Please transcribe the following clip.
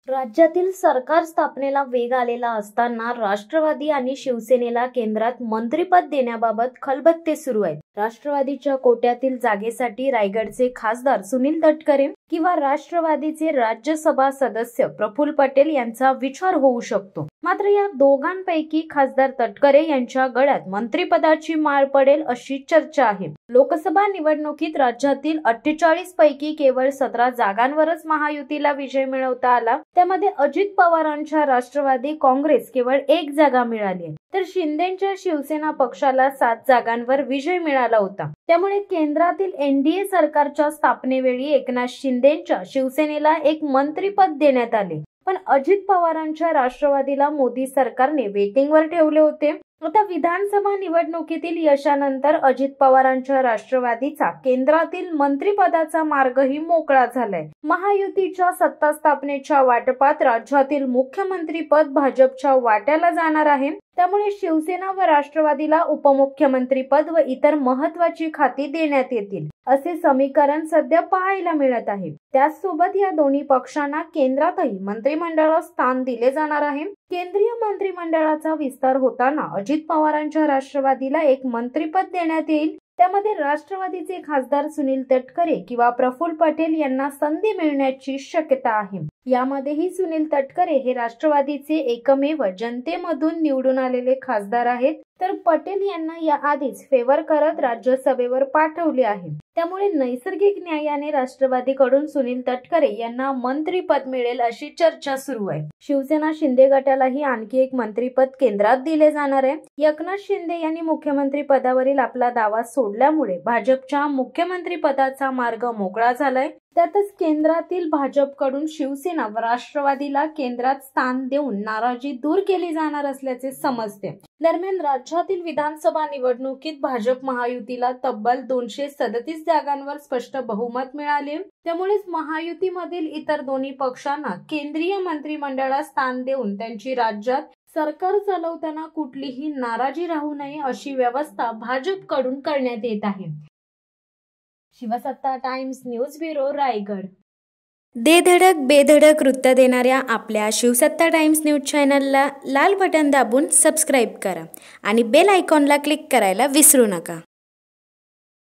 राज्यातील सरकार स्थापनेला वेग आलेला असताना राष्ट्रवादी आणि शिवसेनेला केंद्रात मंत्रिपद देण्याबाबत खलबत्ते सुरू आहेत। राष्ट्रवादीच्या कोट्यातील जागेसाठी रायगडचे खासदार सुनील तटकरे किंवा राष्ट्रवादीचे राज्यसभा सदस्य प्रफुल्ल पटेल यांचा विचार होऊ शकतो। मात्र या दोघांपैकी खासदार तटकरे यांच्या गळ्यात मंत्रिपदाची माळ पडेल अशी चर्चा आहे। लोकसभा निवडणुकीत राज्यातील 48 पैकी केवळ 17 जागांवरच महायुतीला विजय मिळवता आला। त्यामध्ये अजित पवारांच्या राष्ट्रवादी काँग्रेस केवळ 1 जागा मिळाली, तर शिंदेच्या शिवसेना पक्षाला 7 जागांवर विजय मिळाला होता। त्यामुळे केंद्रातील एनडीए सरकारच्या स्थापनेवेळी एकनाथ शिंदेच्या शिवसेनेला एक मंत्रिपद देण्यात आले, पण अजित पवारांच्या राष्ट्रवादीला मोदी सरकारने वेटिंगवर ठेवले होते। आता विधानसभा निवडणुकीतील यशानंतर अजित पवारांच्या राष्ट्रवादीचा केंद्रातील मंत्रिपदाचा मार्गही मोकळा झालाय। महायुतीच्या सत्ता स्थापनेच्या वाटपात राज्यातील मुख्यमंत्रीपद भाजपच्या वाट्याला जाणार आहे। त्यामुळे शिवसेना व राष्ट्रवादीला उपमुख्यमंत्रीपद व इतर महत्त्वाची खाती देण्यात येतील असे समीकरण सध्या पाहायला मिळत आहे। त्याचसोबत या दोन्ही पक्षांना केंद्रातही मंत्रिमंडळात स्थान दिले जाणार आहे। केंद्रीय मंत्रिमंडळाचा विस्तार होताना अजित पवारांच्या राष्ट्रवादीला एक मंत्रिपद देण्यात येईल। त्यामध्ये राष्ट्रवादीचे खासदार सुनील तटकरे किंवा प्रफुल्ल पटेल यांना संधी मिळण्याची शक्यता आहे। यामध्येही सुनील तटकरे हे राष्ट्रवादीचे एकमेव जनतेमधून निवडून आलेले खासदार आहेत, तर पटेल यांना याआधीच फेवर करत राज्यसभेवर पाठवले आहे। त्यामुळे नैसर्गिक न्यायाने राष्ट्रवादीकडून सुनील तटकरे यांना मंत्रिपद मिळेल अशी चर्चा सुरू आहे। शिवसेना शिंदे गटालाही आणखी एक मंत्रिपद केंद्रात दिले जाणार आहे। एकनाथ शिंदे यांनी मुख्यमंत्री पदावरील आपला दावा सोडल्यामुळे भाजपच्या मुख्यमंत्री पदाचा मार्ग मोकळा झालाय। त्यातच केंद्रातील भाजपकडून शिवसेना व राष्ट्रवादीला केंद्रात स्थान देऊन नाराजी दूर केली जाणार असल्याचे समजते। दरम्यान राज्यातील विधानसभा निवडणुकीत भाजप महायुतीला तब्बल 237 जागांवर स्पष्ट बहुमत मिळाले। त्यामुळेच महायुतीमधील इतर दोन्ही पक्षांना केंद्रीय मंत्रिमंडळात स्थान देऊन त्यांची राज्यात सरकार चालवताना कुठलीही नाराजी राहू नये अशी व्यवस्था भाजपकडून करण्यात येत आहे। शिवसत्ता टाइम्स न्यूज ब्युरो रायगड। दे धडक बेधडक वृत्त देणाऱ्या आपल्या शिवसत्ता टाइम्स न्यूज चॅनलला लाल बटन दाबून सबस्क्राईब करा आणि बेल आयकॉनला क्लिक करायला विसरू नका।